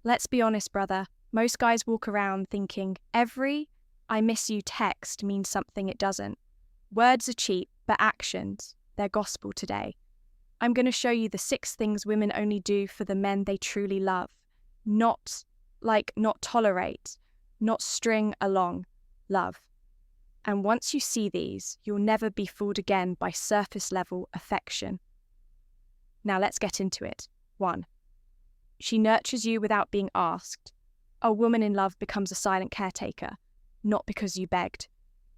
Let's be honest, brother. Most guys walk around thinking every "I miss you" text means something it doesn't. Words are cheap, but actions, they're gospel today. I'm going to show you the 6 things women only do for the men they truly love. Not tolerate, not string along, love. And once you see these, you'll never be fooled again by surface level affection. Now let's get into it. 1. She nurtures you without being asked. A woman in love becomes a silent caretaker, not because you begged,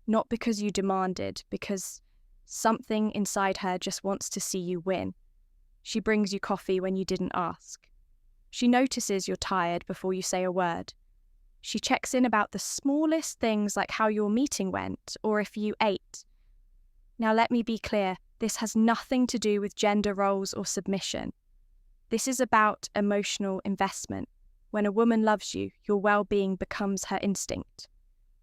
not because you demanded, because something inside her just wants to see you win. She brings you coffee when you didn't ask. She notices you're tired before you say a word. She checks in about the smallest things like how your meeting went or if you ate. Now let me be clear, this has nothing to do with gender roles or submission. This is about emotional investment. When a woman loves you, your well-being becomes her instinct.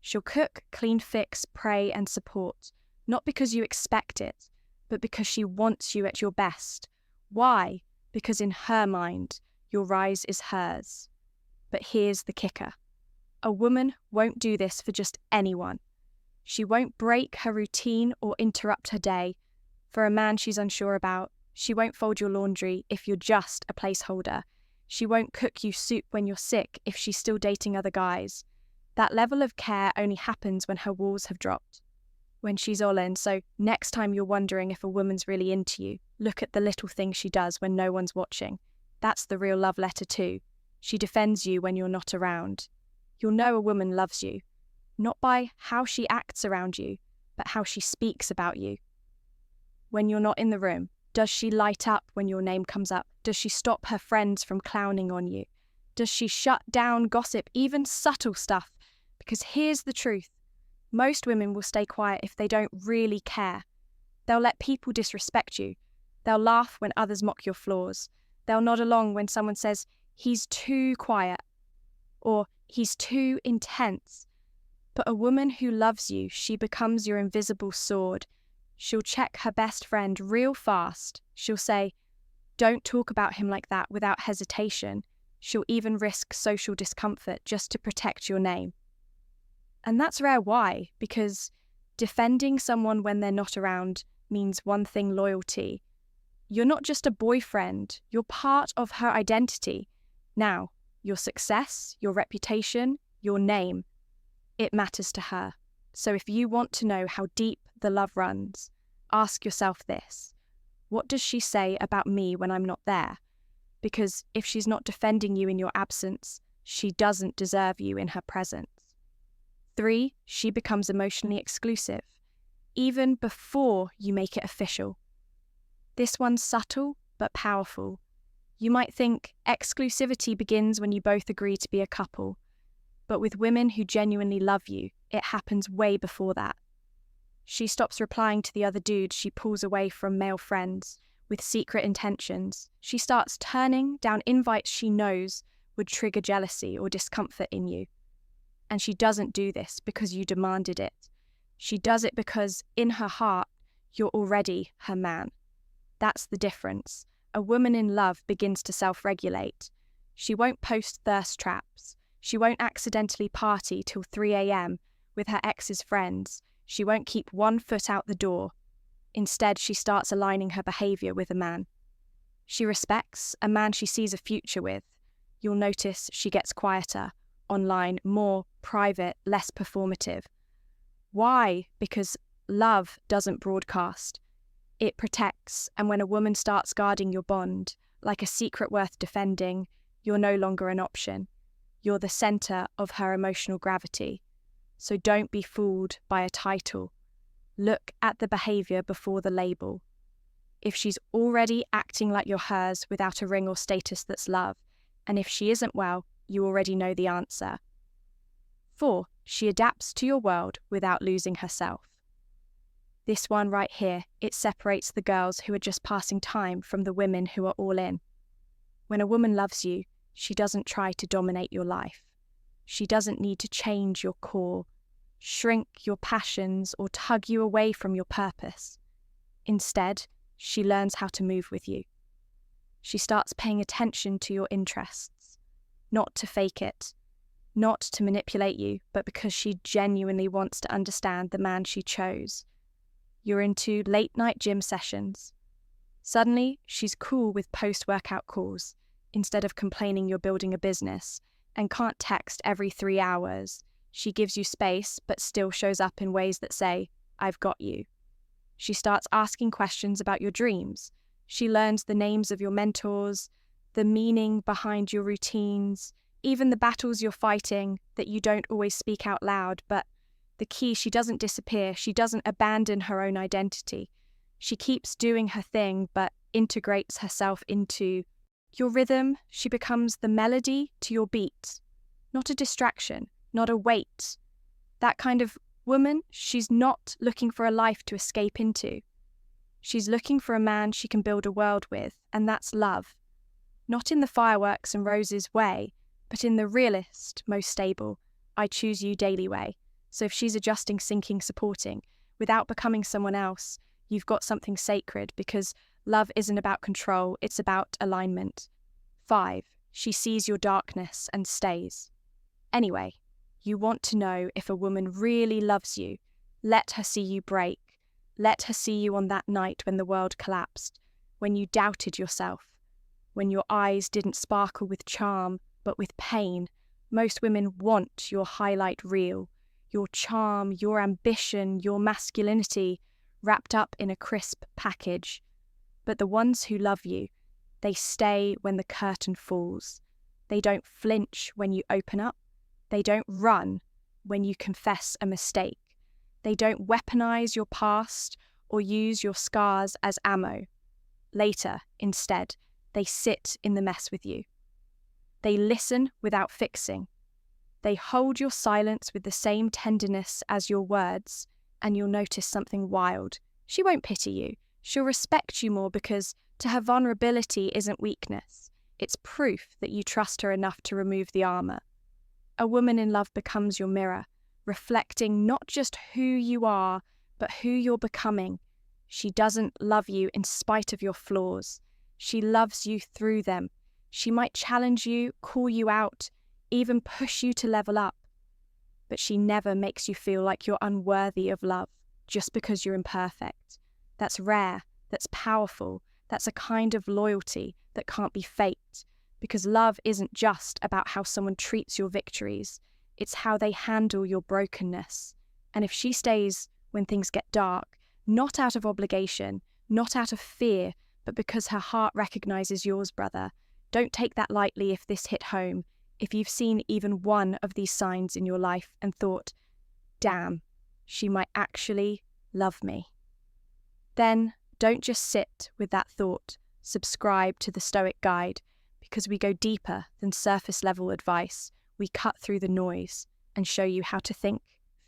She'll cook, clean, fix, pray and support, not because you expect it, but because she wants you at your best. Why? Because in her mind, your rise is hers. But here's the kicker. A woman won't do this for just anyone. She won't break her routine or interrupt her day. For a man she's unsure about, she won't fold your laundry if you're just a placeholder. She won't cook you soup when you're sick if she's still dating other guys. That level of care only happens when her walls have dropped, when she's all in. So next time you're wondering if a woman's really into you, look at the little things she does when no one's watching. That's the real love letter too. She defends you when you're not around. You'll know a woman loves you, not by how she acts around you, but how she speaks about you. When you're not in the room, does she light up when your name comes up? Does she stop her friends from clowning on you? Does she shut down gossip, even subtle stuff? Because here's the truth. Most women will stay quiet if they don't really care. They'll let people disrespect you. They'll laugh when others mock your flaws. They'll nod along when someone says, "He's too quiet," or "He's too intense." But a woman who loves you, she becomes your invisible sword. She'll check her best friend real fast. She'll say, "Don't talk about him like that," without hesitation. She'll even risk social discomfort just to protect your name. And that's rare. Why? Because defending someone when they're not around means one thing: loyalty. You're not just a boyfriend, you're part of her identity. Now, your success, your reputation, your name, it matters to her. So if you want to know how deep the love runs, ask yourself this: what does she say about me when I'm not there? Because if she's not defending you in your absence, she doesn't deserve you in her presence. 3, she becomes emotionally exclusive, even before you make it official. This one's subtle but powerful. You might think exclusivity begins when you both agree to be a couple, but with women who genuinely love you, it happens way before that. She stops replying to the other dudes she pulls away from male friends with secret intentions. She starts turning down invites she knows would trigger jealousy or discomfort in you. And she doesn't do this because you demanded it. She does it because in her heart, you're already her man. That's the difference. A woman in love begins to self-regulate. She won't post thirst traps. She won't accidentally party till 3 a.m. with her ex's friends. She won't keep one foot out the door. Instead, she starts aligning her behaviour with a man she respects, a man she sees a future with. You'll notice she gets quieter, online, more private, less performative. Why? Because love doesn't broadcast. It protects, and when a woman starts guarding your bond, like a secret worth defending, you're no longer an option. You're the centre of her emotional gravity. So don't be fooled by a title. Look at the behaviour before the label. If she's already acting like you're hers without a ring or status, that's love. And if she isn't, well, you already know the answer. 4, she adapts to your world without losing herself. This one right here, it separates the girls who are just passing time from the women who are all in. When a woman loves you, she doesn't try to dominate your life. She doesn't need to change your core, shrink your passions, or tug you away from your purpose. Instead, she learns how to move with you. She starts paying attention to your interests. not to fake it, not to manipulate you, but because she genuinely wants to understand the man she chose. You're into late-night gym sessions. Suddenly, she's cool with post-workout calls instead of complaining you're building a business and can't text every 3 hours. She gives you space but still shows up in ways that say, "I've got you." She starts asking questions about your dreams. She learns the names of your mentors, the meaning behind your routines, even the battles you're fighting that you don't always speak out loud. But the key, she doesn't disappear. She doesn't abandon her own identity. She keeps doing her thing, but integrates herself into your rhythm. She becomes the melody to your beat, not a distraction, not a weight. That kind of woman, she's not looking for a life to escape into. She's looking for a man she can build a world with, and that's love. Not in the fireworks and roses way, but in the realist, most stable, I choose you daily way. So if she's adjusting, sinking, supporting, without becoming someone else, you've got something sacred, because love isn't about control, it's about alignment. 5, she sees your darkness and stays. Anyway, you want to know if a woman really loves you. Let her see you break. Let her see you on that night when the world collapsed, when you doubted yourself, when your eyes didn't sparkle with charm, but with pain. Most women want your highlight reel, your charm, your ambition, your masculinity, wrapped up in a crisp package. But the ones who love you, they stay when the curtain falls. They don't flinch when you open up. They don't run when you confess a mistake. They don't weaponize your past or use your scars as ammo. Later, instead, they sit in the mess with you. They listen without fixing. They hold your silence with the same tenderness as your words, and you'll notice something wild. She won't pity you. She'll respect you more, because to her, vulnerability isn't weakness. It's proof that you trust her enough to remove the armor. A woman in love becomes your mirror, reflecting not just who you are, but who you're becoming. She doesn't love you in spite of your flaws. She loves you through them. She might challenge you, call you out, even push you to level up. But she never makes you feel like you're unworthy of love just because you're imperfect. That's rare, that's powerful, that's a kind of loyalty that can't be faked. Because love isn't just about how someone treats your victories, it's how they handle your brokenness. And if she stays when things get dark, not out of obligation, not out of fear, but because her heart recognizes yours, brother, don't take that lightly if this hit home. If you've seen even one of these signs in your life and thought, damn, she might actually love me, then don't just sit with that thought. Subscribe to the Stoic Guide, because we go deeper than surface level advice. We cut through the noise and show you how to think,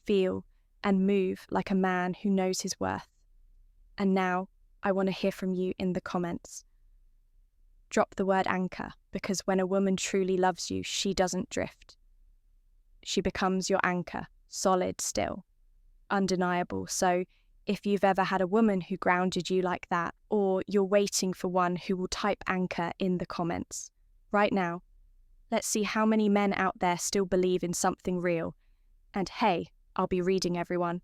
feel, and move like a man who knows his worth. And now, I want to hear from you in the comments. Drop the word anchor, because when a woman truly loves you, she doesn't drift. She becomes your anchor, solid still, undeniable. So if you've ever had a woman who grounded you like that, or you're waiting for one who will type anchor in the comments right now, let's see how many men out there still believe in something real. And hey, I'll be reading everyone.